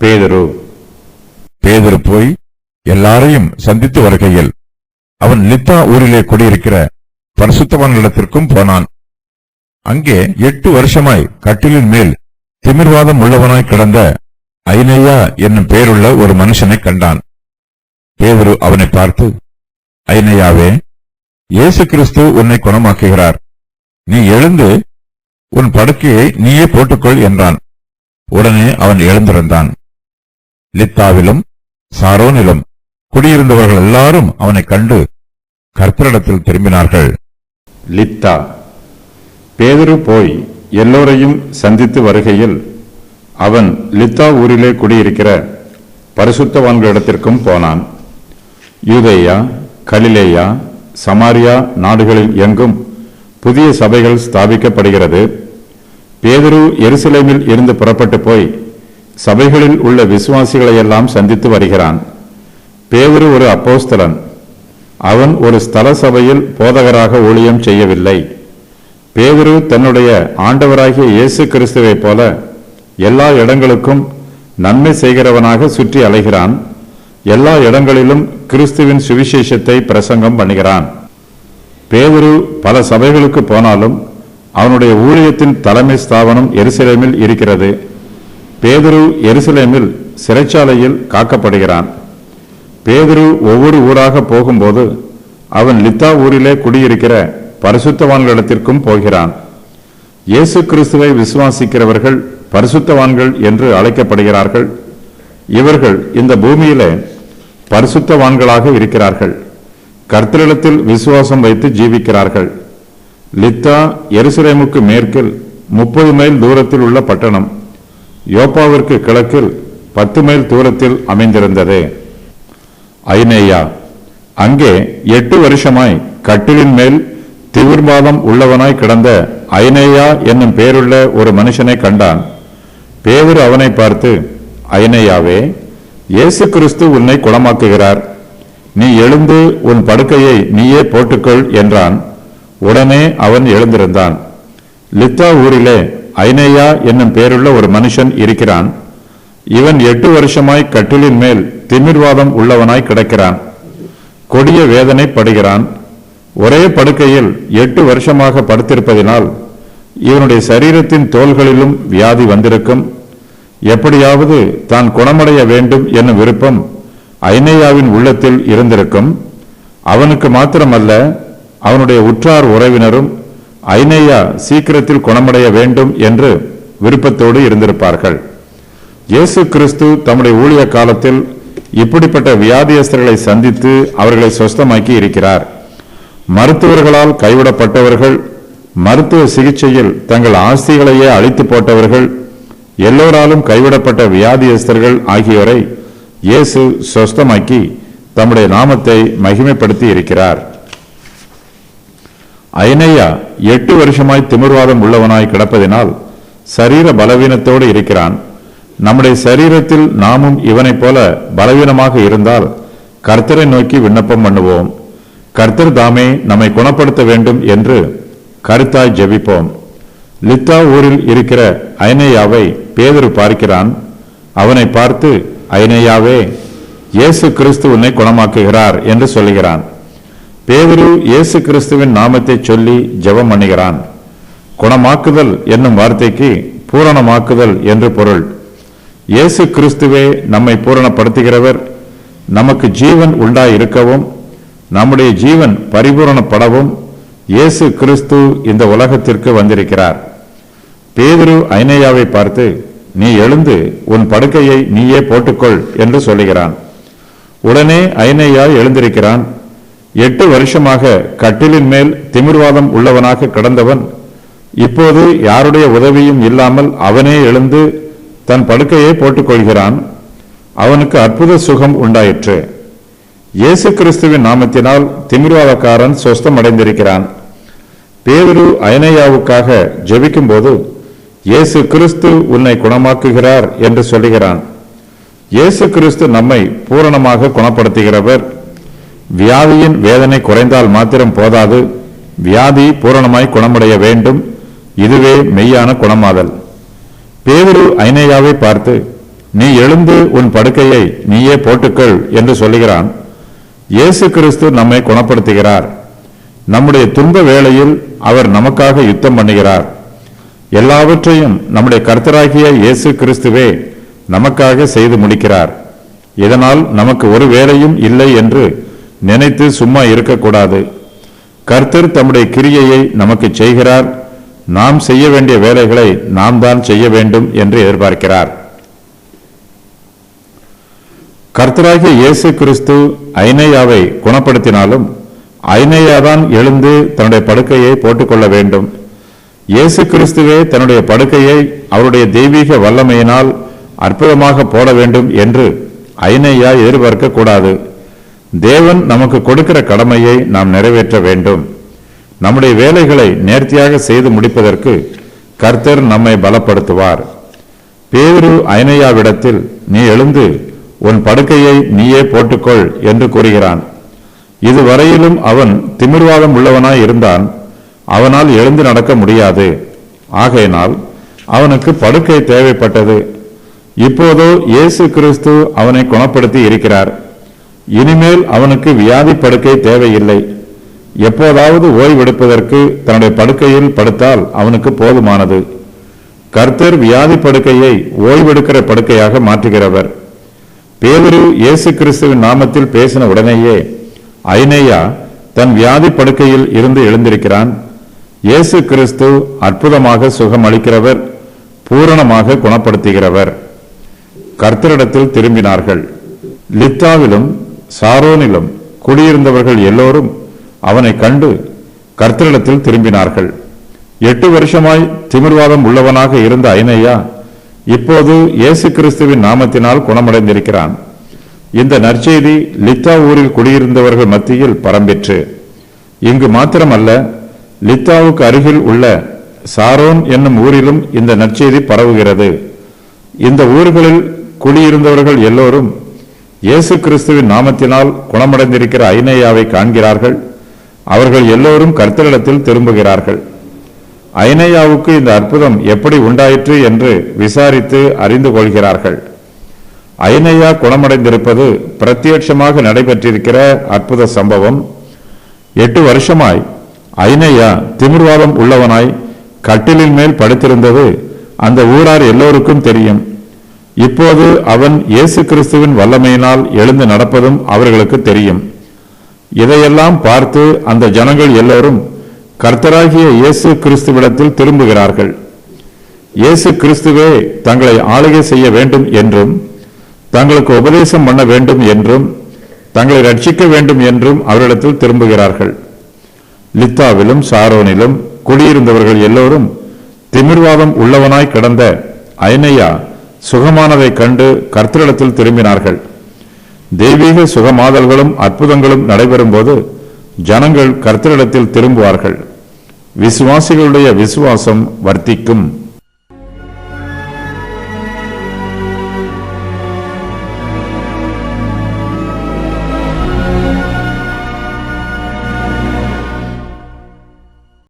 பேதுரு போய் எல்லாரையும் சந்தித்து வருகையில் அவன் லித்தா ஊரிலே குடியிருக்கிற பரிசுத்தவான்களிடத்திற்கும் போனான். அங்கே 8 வருஷமாய் கட்டிலின் மேல் திமிர்வாதம் உள்ளவனாய் கிடந்த ஐனேயா என்னும் பேருள்ள ஒரு மனுஷனை கண்டான். பேதுரு அவனை பார்த்து, ஐனேயாவே, இயேசு கிறிஸ்து உன்னை குணமாக்குகிறார். நீ எழுந்து உன் படுக்கையை நீயே போட்டுக்கொள் என்றான். உடனே அவன் எழுந்திருந்தான். லித்தாவிலும் சாரோனிலும் குடியிருந்தவர்கள் எல்லாரும் அவனை கண்டு கர்த்தரிடத்தில் திரும்பினார்கள். லித்தா. பேதுரு போய் எல்லோரையும் சந்தித்து வருகையில் அவன் லித்தா ஊரிலே குடியிருக்கிற பரிசுத்தவான்களிடத்திற்கும் போனான். யூதேயா, கலிலேயா, சமாரியா நாடுகளில் எங்கும் புதிய சபைகள் ஸ்தாபிக்கப்படுகிறது. பேதுரு எருசலேமில் இருந்து புறப்பட்டு போய் சபைகளில் உள்ள விசுவாசிகளையெல்லாம் சந்தித்து வருகிறான். பேதுரு ஒரு அப்போஸ்தலன். அவன் ஒரு ஸ்தல சபையில் போதகராக ஊழியம் செய்யவில்லை. பேதுரு தன்னுடைய ஆண்டவராகிய இயேசு கிறிஸ்துவை போல எல்லா இடங்களுக்கும் நன்மை செய்கிறவனாக சுற்றி அலைகிறான். எல்லா இடங்களிலும் கிறிஸ்துவின் சுவிசேஷத்தை பிரசங்கம் பண்ணுகிறான். பேதுரு பல சபைகளுக்கு போனாலும் அவனுடைய ஊழியத்தின் தலைமை ஸ்தாபனம் எருசலேமில் இருக்கிறது. பேதுரு எருசலேமில் சிறைச்சாலையில் காக்கப்படுகிறான். பேதுரு ஒவ்வொரு ஊராக போகும்போது அவன் லித்தா ஊரிலே குடியிருக்கிற பரிசுத்தவான்களிடத்திற்கும் போகிறான். இயேசு கிறிஸ்துவை விசுவாசிக்கிறவர்கள் பரிசுத்தவான்கள் என்று அழைக்கப்படுகிறார்கள். இவர்கள் இந்த பூமியிலே பரிசுத்தவான்களாக இருக்கிறார்கள். கர்த்தரிடத்தில் விசுவாசம் வைத்து ஜீவிக்கிறார்கள். லித்தா எருசலேமுக்கு மேற்கில் 30 மைல் தூரத்தில் உள்ள பட்டணம். யோப்பாவிற்கு கிழக்கில் 10 மைல் தூரத்தில் அமைந்திருந்தது. ஐனேயா. அங்கே 8 வருஷமாய் கட்டிலின் மேல் திமிர்வாதம் உள்ளவனாய் கிடந்த ஐனேயா என்னும் பேருள்ள ஒரு மனுஷனை கண்டான். பேதுரு அவனை பார்த்து, ஐனேயாவே, இயேசு கிறிஸ்து உன்னை குணமாக்குகிறார். நீ எழுந்து உன் படுக்கையை நீயே போட்டுக்கொள் என்றான். உடனே அவன் எழுந்திருந்தான். லித்தா ஊரிலே ஐனேயா என்னும் பேருள்ள ஒரு மனுஷன் இருக்கிறான். இவன் 8 வருஷமாய் கட்டிலின் மேல் திமிர்வாதம் உள்ளவனாய் கிடக்கிறான். கொடிய வேதனை படுகிறான். ஒரே படுக்கையில் 8 வருஷமாக படுத்திருப்பதினால் இவனுடைய சரீரத்தின் தோள்களிலும் வியாதி வந்திருக்கும். எப்படியாவது தான் குணமடைய வேண்டும் என்னும் விருப்பம் ஐனேயாவின் உள்ளத்தில் இருந்திருக்கும். அவனுக்கு மாத்திரமல்ல, அவனுடைய உற்றார் உறவினரும் ஐனேயா சீக்கிரத்தில் குணமடைய வேண்டும் என்று விருப்பத்தோடு இருந்திருப்பார்கள். இயேசு கிறிஸ்து தம்முடைய ஊழிய காலத்தில் இப்படிப்பட்ட வியாதியஸ்தர்களை சந்தித்து அவர்களை சொஸ்தமாக்கி இருக்கிறார். மருத்துவர்களால் கைவிடப்பட்டவர்கள், மருத்துவ சிகிச்சையில் தங்கள் ஆஸ்திகளையே அழித்து போட்டவர்கள், எல்லோராலும் கைவிடப்பட்ட வியாதியஸ்தர்கள் ஆகியோரை இயேசு சொஸ்தமாக்கி தம்முடைய நாமத்தை மகிமைப்படுத்தி இருக்கிறார். ஐனேயா 8 வருஷமாய் திமிர்வாதம் உள்ளவனாய் கிடப்பதினால் சரீர பலவீனத்தோடு இருக்கிறான். நம்முடைய சரீரத்தில் நாமும் இவனைப் போல பலவீனமாக இருந்தால் கர்த்தரை நோக்கி விண்ணப்பம் பண்ணுவோம். கர்த்தர் தாமே நம்மை குணப்படுத்த வேண்டும் என்று கருத்தாய் ஜெபிப்போம். லித்தா ஊரில் இருக்கிற ஐனேயாவை பேதுரு பார்க்கிறான். அவனை பார்த்து, ஐனேயாவே, இயேசு கிறிஸ்து உன்னை குணமாக்குகிறார் என்று சொல்லுகிறான். பேதுரு இயேசு கிறிஸ்துவின் நாமத்தை சொல்லி ஜெபம் பண்ணுகிறான். குணமாக்குதல் என்னும் வார்த்தைக்கு பூரணமாக்குதல் என்று பொருள். இயேசு கிறிஸ்துவே நம்மை பூரணப்படுத்துகிறவர். நமக்கு ஜீவன் உண்டாயிருக்கவும் நம்முடைய ஜீவன் பரிபூரணப்படவும் இயேசு கிறிஸ்து இந்த உலகத்திற்கு வந்திருக்கிறார். பேதுரு ஐனேயாவை பார்த்து, நீ எழுந்து உன் படுக்கையை நீயே போட்டுக்கொள் என்று சொல்லுகிறான். உடனே ஐனேயா எழுந்திருக்கிறான். 8 வருஷமாக கட்டிலின் மேல் திமிர்வாதம் உள்ளவனாக கிடந்தவன் இப்போது யாருடைய உதவியும் இல்லாமல் அவனே எழுந்து தன் படுக்கையை போட்டுக்கொள்கிறான். அவனுக்கு அற்புத சுகம் உண்டாயிற்று. இயேசு கிறிஸ்துவின் நாமத்தினால் திமிர்வாதக்காரன் சொஸ்தம் அடைந்திருக்கிறான். பேதுரு ஐனேயாவுக்காக ஜெபிக்கும் போது இயேசு கிறிஸ்து உன்னை குணமாக்குகிறார் என்று சொல்லுகிறான். இயேசு கிறிஸ்து நம்மை பூரணமாக குணப்படுத்துகிறவர். வியாதியின் வேதனை குறைந்தால் மாத்திரம் போதாது, வியாதி பூரணமாய் குணமடைய வேண்டும். இதுவே மெய்யான குணமாதல். பேதுரு ஐனேயாவை பார்த்து, நீ எழுந்து உன் படுக்கையை நீயே போட்டுக்கொள் என்று சொல்லுகிறான். இயேசு கிறிஸ்து நம்மை குணப்படுத்துகிறார். நம்முடைய துன்ப வேளையில் அவர் நமக்காக யுத்தம் பண்ணுகிறார். எல்லாவற்றையும் நம்முடைய கர்த்தராகிய இயேசு கிறிஸ்துவே நமக்காக செய்து முடிக்கிறார். இதனால் நமக்கு ஒரு வேலையும் இல்லை என்று நினைத்து சும்மா இருக்கக்கூடாது. கர்த்தர் தம்முடைய கிரியையை நமக்கு செய்கிறார். நாம் செய்ய வேண்டிய வேலைகளை நாம் தான் செய்ய வேண்டும் என்று எதிர்பார்க்கிறார். கர்த்தராகிய இயேசு கிறிஸ்து ஐனேயாவை குணப்படுத்தினாலும் ஐனேயாதான் எழுந்து தன்னுடைய படுக்கையை போட்டுக்கொள்ள வேண்டும். இயேசு கிறிஸ்துவே தன்னுடைய படுக்கையை அவருடைய தெய்வீக வல்லமையினால் அற்புதமாக போட வேண்டும் என்று ஐனேயா எதிர்பார்க்க கூடாது. தேவன் நமக்கு கொடுக்கிற கடமையை நாம் நிறைவேற்ற வேண்டும். நம்முடைய வேலைகளை நேர்த்தியாக செய்து முடிப்பதற்கு கர்த்தர் நம்மை பலப்படுத்துவார். பேதுரு ஐனேயாவிடத்தில், நீ எழுந்து உன் படுக்கையை நீயே போட்டுக்கொள் என்று கூறுகிறான். இதுவரையிலும் அவன் திமிர்வாதம் உள்ளவனாய் இருந்தான். அவனால் எழுந்து நடக்க முடியாது. ஆகையினால் அவனுக்கு படுக்கை தேவைப்பட்டது. இப்போதோ இயேசு கிறிஸ்து அவனை குணப்படுத்தி இருக்கிறார். இனிமேல் அவனுக்கு வியாதி படுக்கை தேவையில்லை. எப்போதாவது ஓய்வெடுப்பதற்கு தன்னுடைய படுக்கையில் படுத்தால் அவனுக்கு போதுமானது. கர்த்தர் வியாதி படுக்கையை ஓய்வெடுக்கிற படுக்கையாக மாற்றுகிறவர். பேதுரு இயேசு கிறிஸ்துவின் நாமத்தில் பேசின உடனேயே ஐனேயா தன் வியாதி படுக்கையில் இருந்து எழுந்திருக்கிறான். இயேசு கிறிஸ்து அற்புதமாக சுகம் அளிக்கிறவர், பூரணமாக குணப்படுத்துகிறவர். கர்த்தரிடத்தில் திரும்பினார்கள். லித்தாவிலும் சாரோனிலும் குடியிருந்தவர்கள் எல்லோரும் அவனை கண்டு கர்த்தரிடத்தில் திரும்பினார்கள். 8 வருஷமாய் திமிர்வாதம் உள்ளவனாக இருந்த ஐனேயா இப்போது இயேசு கிறிஸ்துவின் நாமத்தினால் குணமடைந்திருக்கிறான். இந்த நற்செய்தி லித்தா ஊரில் குடியிருந்தவர்கள் மத்தியில் பரம்பிற்று. இங்கு மாத்திரமல்ல, லித்தாவுக்கு அருகில் உள்ள சாரோன் என்னும் ஊரிலும் இந்த நற்செய்தி பரவுகிறது. இந்த ஊர்களில் குடியிருந்தவர்கள் எல்லோரும் இயேசு கிறிஸ்துவின் நாமத்தினால் குணமடைந்திருக்கிற ஐனேயாவை காண்கிறார்கள். அவர்கள் எல்லோரும் கர்த்தரிடத்தில் திரும்புகிறார்கள். ஐனேயாவுக்கு இந்த அற்புதம் எப்படி உண்டாயிற்று என்று விசாரித்து அறிந்து கொள்கிறார்கள். ஐனேயா குணமடைந்திருப்பது பிரத்யட்சமாக நடைபெற்றிருக்கிற அற்புத சம்பவம். 8 வருஷமாய் ஐனேயா திமிர்வாதம் உள்ளவனாய் கட்டிலின் மேல் படுத்திருந்தது அந்த ஊரார் எல்லோருக்கும் தெரியும். இப்போது அவன் இயேசு கிறிஸ்துவின் வல்லமையினால் எழுந்து நடப்பதும் அவர்களுக்கு தெரியும். இதையெல்லாம் பார்த்து அந்த ஜனங்கள் எல்லோரும் கர்த்தராகிய இயேசு கிறிஸ்துவிடத்தில் திரும்புகிறார்கள். இயேசு கிறிஸ்துவே தங்களை ஆளுகை செய்ய வேண்டும் என்றும் தங்களுக்கு உபதேசம் பண்ண வேண்டும் என்றும் தங்களை ரட்சிக்க வேண்டும் என்றும் அவரிடத்தில் திரும்புகிறார்கள். லித்தாவிலும் சாரோனிலும் குடியிருந்தவர்கள் எல்லோரும் திமிர்வாதம் உள்ளவனாய் கிடந்த ஐனேயா சுகமானதை கண்டு கர்த்தரிடத்தில் திரும்பினார்கள். தெய்வீக சுகமாதல்களும் அற்புதங்களும் நடைபெறும் போது ஜனங்கள் கர்த்தரிடத்தில் திரும்புவார்கள். விசுவாசிகளுடைய விசுவாசம் வர்த்திக்கும்.